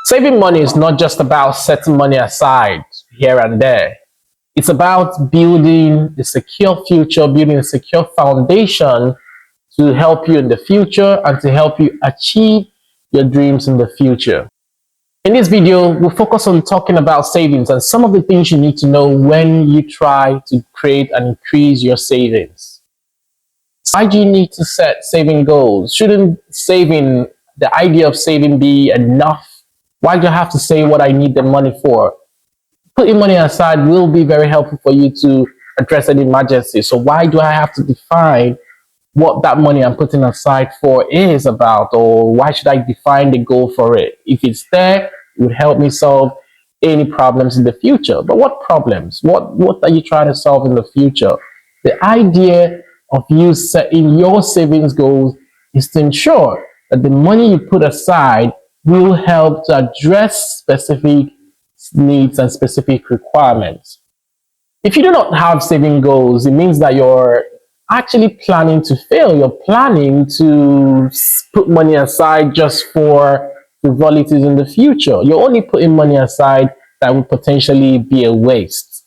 Saving money is not just about setting money aside here and there. It's about building a secure future, building a secure foundation to help you in the future and to help you achieve your dreams in the future. In this video, we'll focus on talking about savings and some of the things you need to know when you try to create and increase your savings. Why do you need to set saving goals? Shouldn't the idea of saving be enough? Why do I have to say what I need the money for? Putting money aside will be very helpful for you to address an emergency. So why do I have to define what that money I'm putting aside for is about, or why should I define the goal for it? If it's there, it would help me solve any problems in the future. But what problems? What are you trying to solve in the future? The idea of you setting your savings goals is to ensure that the money you put aside will help to address specific needs and specific requirements. If you do not have saving goals, it means that you're actually planning to fail. You're planning to put money aside just for frivolities in the future. You're only putting money aside that would potentially be a waste.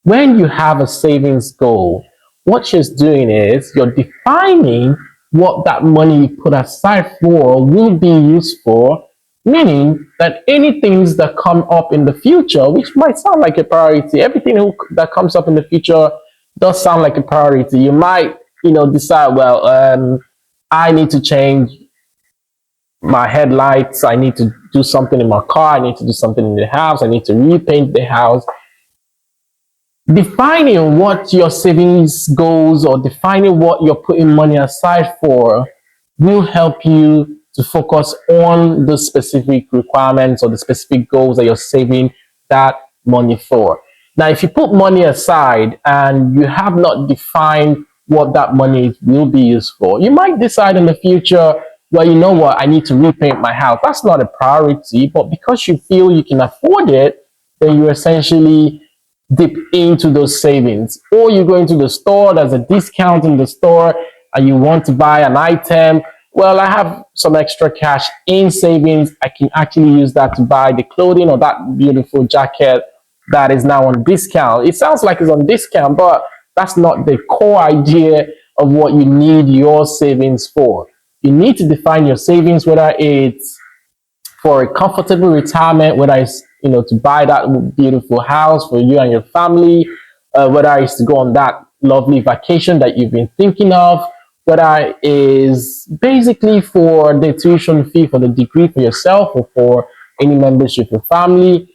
When you have a savings goal, what you're doing is you're defining what that money you put aside for will be used for, meaning that any things that come up in the future, which might sound like a priority, everything that comes up in the future does sound like a priority. You might, decide, well, I need to change my headlights. I need to do something in my car. I need to do something in the house. I need to repaint the house. Defining what your savings goals or defining what you're putting money aside for will help you to focus on the specific requirements or the specific goals that you're saving that money for. Now, if you put money aside and you have not defined what that money will be used for, you might decide in the future, well, you know what, I need to repaint my house. That's not a priority, but because you feel you can afford it, then you essentially dip into those savings. Or you go into the store, there's a discount in the store, and you want to buy an item. Well, I have some extra cash in savings. I can actually use that to buy the clothing or that beautiful jacket that is now on discount. It sounds like it's on discount, but that's not the core idea of what you need your savings for. You need to define your savings, whether it's for a comfortable retirement, whether it's to buy that beautiful house for you and your family, whether it's to go on that lovely vacation that you've been thinking of, whether it is basically for the tuition fee for the degree for yourself or for any members of your family.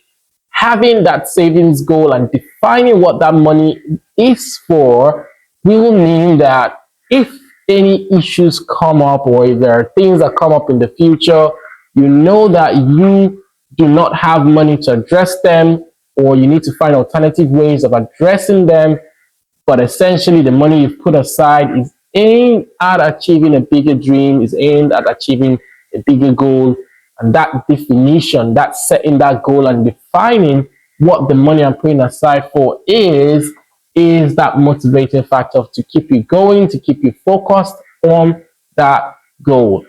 Having that savings goal and defining what that money is for will mean that if any issues come up or if there are things that come up in the future, you know that you do not have money to address them, or you need to find alternative ways of addressing them. But essentially, the money you've put aside is aimed at achieving a bigger dream, is aimed at achieving a bigger goal. And that definition, that setting that goal and defining what the money I'm putting aside for is that motivating factor to keep you going, to keep you focused on that goal.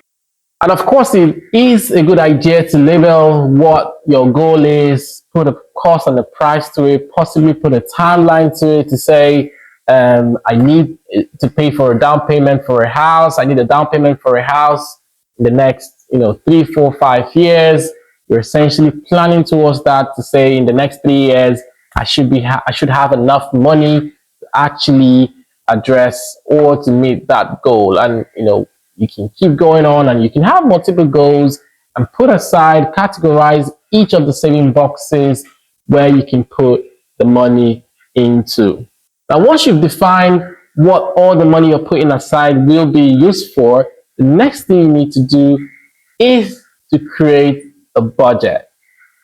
And of course, it is a good idea to label what your goal is, put a cost and a price to it, possibly put a timeline to it to say, I need to pay for a down payment for a house. I need a down payment for a house in the next 3, 4, 5 years. You're essentially planning towards that to say in the next 3 years, I should have enough money to actually address or to meet that goal. And, you can keep going on and you can have multiple goals and put aside, categorize each of the saving boxes where you can put the money into. Now, once you've defined what all the money you're putting aside will be used for, the next thing you need to do is to create a budget.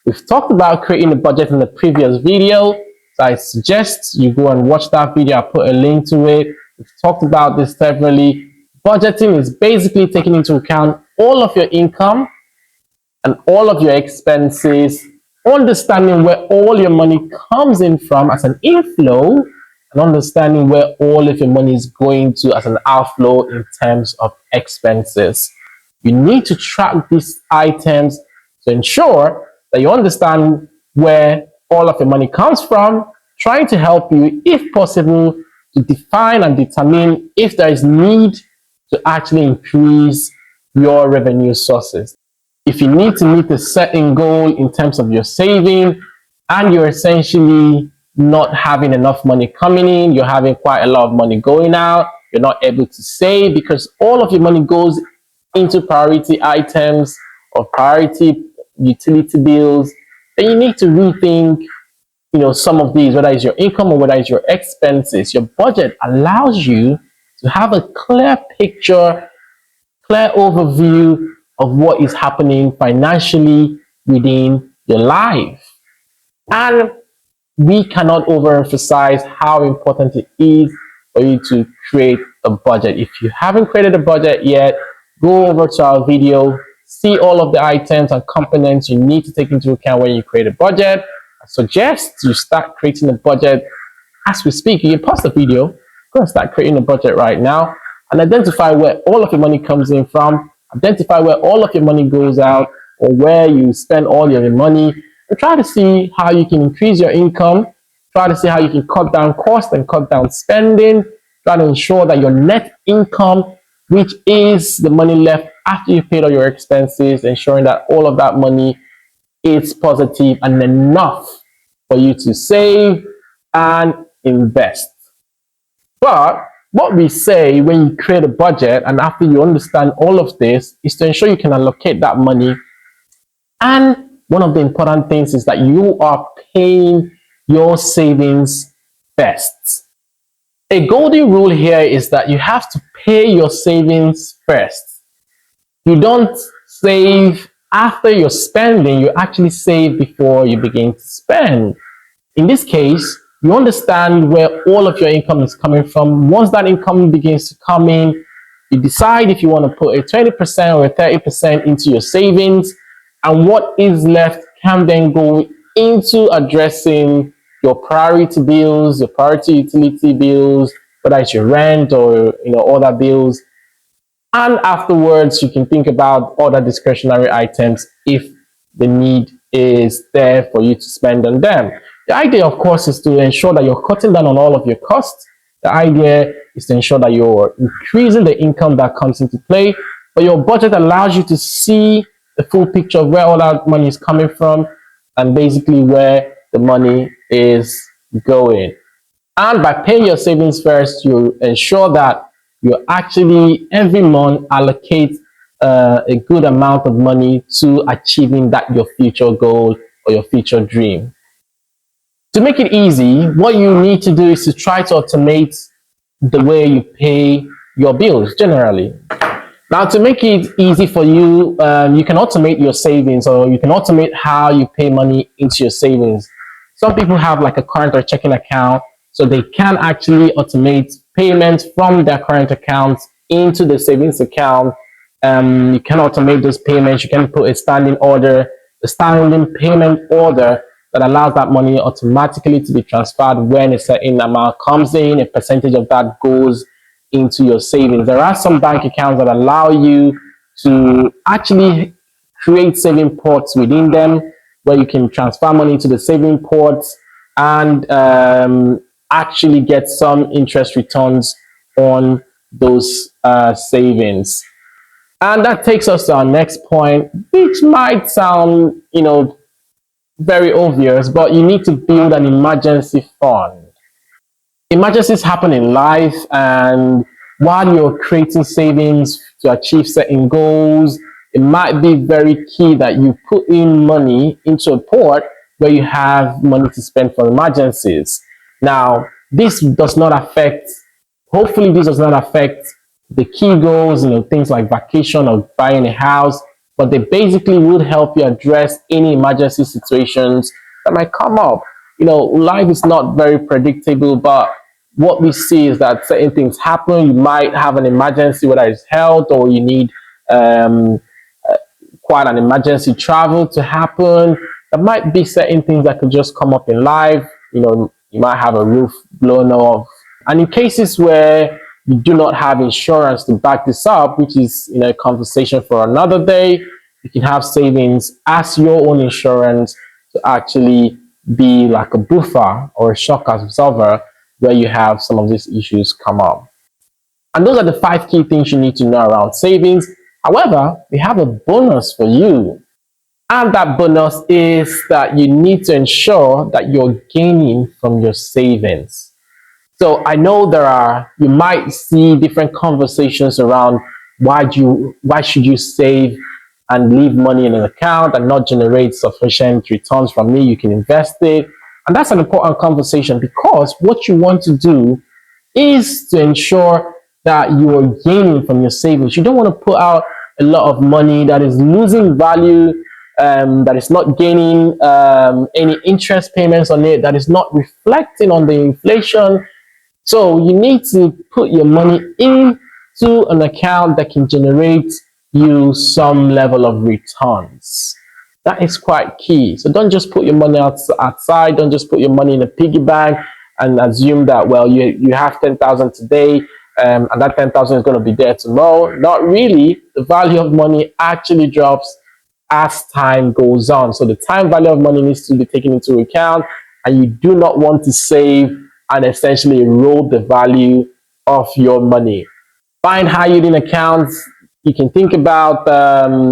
We've talked about creating a budget in the previous video, so I suggest you go and watch that video. I'll put a link to it. We've talked about this separately. Budgeting is basically taking into account all of your income and all of your expenses, understanding where all your money comes in from as an inflow, and understanding where all of your money is going to as an outflow in terms of expenses. You need to track these items to ensure that you understand where all of your money comes from, trying to help you, if possible, to define and determine if there is need to actually increase your revenue sources. If you need to meet a certain goal in terms of your saving and you're essentially not having enough money coming in, you're having quite a lot of money going out, you're not able to save because all of your money goes into priority items or priority utility bills, then you need to rethink some of these, whether it's your income or whether it's your expenses. Your budget allows you to have a clear picture, clear overview of what is happening financially within your life. And we cannot overemphasize how important it is for you to create a budget. If you haven't created a budget yet, go over to our video, see all of the items and components you need to take into account when you create a budget. I suggest you start creating a budget as we speak. You can pause the video, go and start creating a budget right now and identify where all of your money comes in from, identify where all of your money goes out or where you spend all your money, and try to see how you can increase your income, try to see how you can cut down costs and cut down spending, try to ensure that your net income, which is the money left after you paid all your expenses, ensuring that all of that money is positive and enough for you to save and invest. But what we say when you create a budget and after you understand all of this is to ensure you can allocate that money. And one of the important things is that you are paying your savings first. A golden rule here is that you have to pay your savings first. You don't save after you're spending, you actually save before you begin to spend. In this case, you understand where all of your income is coming from. Once that income begins to come in, you decide if you want to put a 20% or a 30% into your savings, and what is left can then go into addressing your priority bills, your priority utility bills, whether it's your rent or other bills. And afterwards, you can think about other discretionary items if the need is there for you to spend on them. The idea, of course, is to ensure that you're cutting down on all of your costs. The idea is to ensure that you're increasing the income that comes into play, but your budget allows you to see the full picture of where all that money is coming from and basically where the money is going. And by paying your savings first, you ensure that you actually every month allocate a good amount of money to achieving your future goal or your future dream. To make it easy, what you need to do is to try to automate the way you pay your bills generally. Now, to make it easy for you, you can automate your savings, or you can automate how you pay money into your savings. Some people have like a current or checking account, so they can actually automate payments from their current accounts into the savings account. You can automate those payments. You can put a standing payment order that allows that money automatically to be transferred when a certain amount comes in. A percentage of that goes into your savings. There are some bank accounts that allow you to actually create saving pots within them, where you can transfer money to the saving pots and actually get some interest returns on those savings. And that takes us to our next point, which might sound, very obvious, but you need to build an emergency fund. Emergencies happen in life, and while you're creating savings to achieve certain goals, it might be very key that you put in money into a pot where you have money to spend for emergencies. Now, hopefully this does not affect the key goals, things like vacation or buying a house, but they basically would help you address any emergency situations that might come up. Life is not very predictable, but what we see is that certain things happen. You might have an emergency, whether it's health or you need quite an emergency travel to happen. There might be certain things that could just come up in life. You might have a roof blown off. And in cases where you do not have insurance to back this up, which is a conversation for another day, you can have savings as your own insurance to actually be like a buffer or a shock absorber where you have some of these issues come up. And those are the 5 key things you need to know around savings. However, we have a bonus for you. And that bonus is that you need to ensure that you're gaining from your savings. So I know you might see different conversations around why should you save and leave money in an account and not generate sufficient returns from me? You can invest it. And that's an important conversation, because what you want to do is to ensure that you are gaining from your savings. You don't want to put out a lot of money that is losing value, that is not gaining any interest payments on it, that is not reflecting on the inflation. So you need to put your money into an account that can generate you some level of returns. That is quite key. So don't just put your money outside. Don't just put your money in a piggy bank and assume that, well, you have 10,000 today, and that 10,000 is going to be there tomorrow. Not really. The value of money actually drops as time goes on. So the time value of money needs to be taken into account, and you do not want to save and essentially erode the value of your money. Find high yielding accounts. You can think about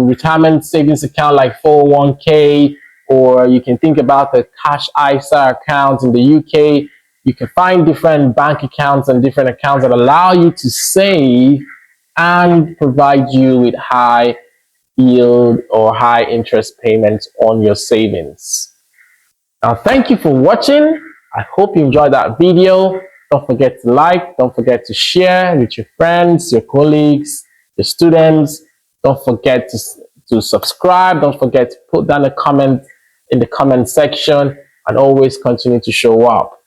retirement savings account like 401k, or you can think about the cash ISA account in the UK. You can find different bank accounts and different accounts that allow you to save and provide you with high yield or high interest payments on your savings. Now, thank you for watching. I hope you enjoyed that video. Don't forget to like, don't forget to share with your friends, your colleagues, your students. Don't forget to subscribe. Don't forget to put down a comment in the comment section, and always continue to show up.